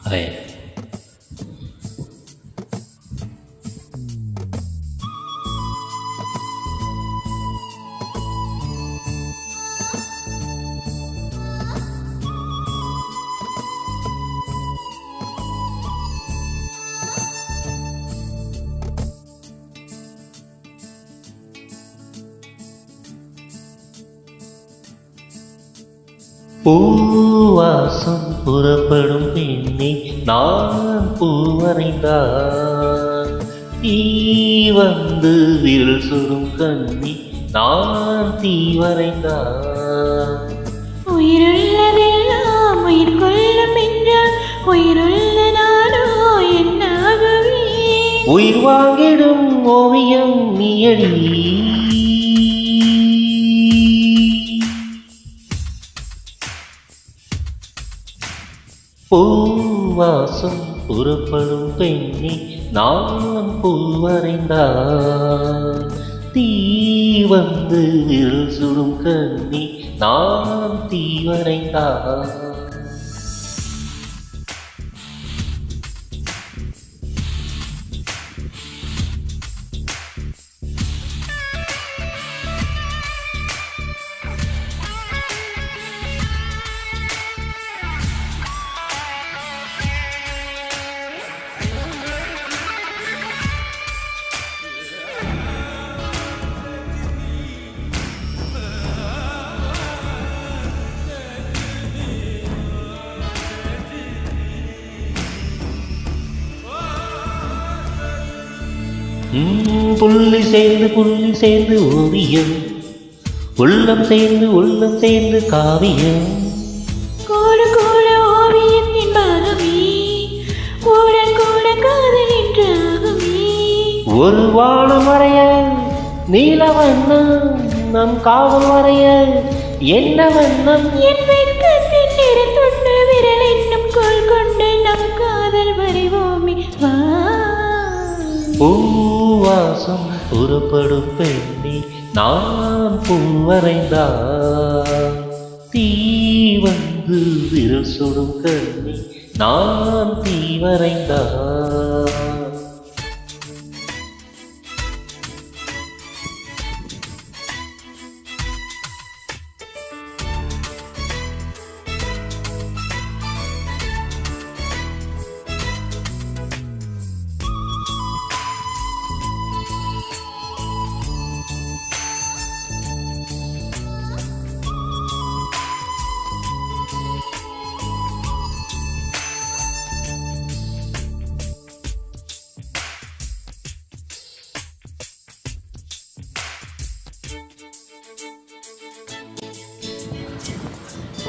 Hai. பூவாசம் புறப்படும் பெண்ணே நான் பூவரைந்தான், தீ வந்து விரல் சுடும் கண்ணி நான் தீவரைந்தான். உயிருள்ளதெல்லாம் உயிர் கொள்ளும் என்றால் உயிருள்ள நானோ என்னாகவே? உயிர் வாங்கிடும் ஓவியம் நீயடி. பூவாசம் புறப்படும் பெண்ணே நான் பூவரைந்தான், தீ வந்து விரல் சுடும் கண்ணி நான் தீவரைந்தான். புள்ளி சேர்ந்து ஓவியம், உள்ளம் சேர்ந்து காவியம். கூட கூட ஓவியத்தின் பாகமே, கூட கூட காதல் என்றாகுமே. ஒரு வானம் வரைய நீல வண்ணம், நம் காவல் வரைய என்ன வண்ணம்? என் வெட்கத்தின் நிறத்துண்டு விரல் என்னும் கோல் கொண்டு நம் காதல் வரைவோமே வா. பூவாசம் புறப்படும் பெண்ணே நான் பூவரைந்தான், தீ வந்து விரல் சுடும் கண்ணி நான் தீவரைந்தான்.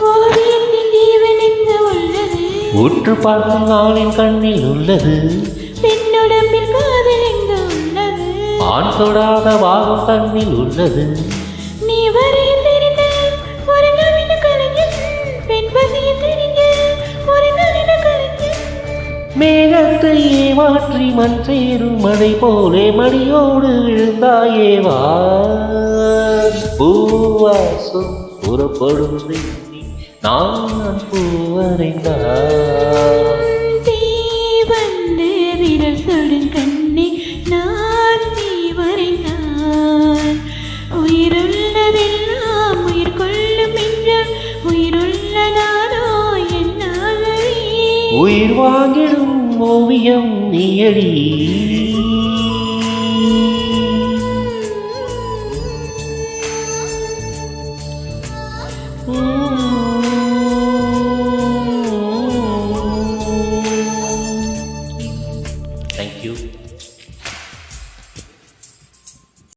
ஓவியத்தின் ஜீவன் எங்கு உள்ளது? உற்று பார்க்கும் நாளின் கண்ணில் உள்ளது. பெண்ணுடம்பில் காதல் எங்கு உள்ளது? ஆண் தொடாத பாகம் கண்ணில் உள்ளது. நீ வரைய தெரிந்த ஒரு நவீன கலைஞன், பெண் பசிய தெரிந்த ஒரு நவீன கலைஞன். மேகத்தை ஏமாற்றி மண் சேரும் மழை போலே மடியோடு விழுந்தாயேவா. பூவாசம் புறப்படும் பெண்ணே நான் பூவரைந்தான், தீ வந்து விரல் சுடும் கண்ணே நான் தீவரைந்தான். உயிருள்ளதெல்லாம் உயிர் கொள்ளும் என்றால் உயிருள்ள நானோ என்னாகவே? உயிர் வாங்கிடும் ஓவியம் நீயடி.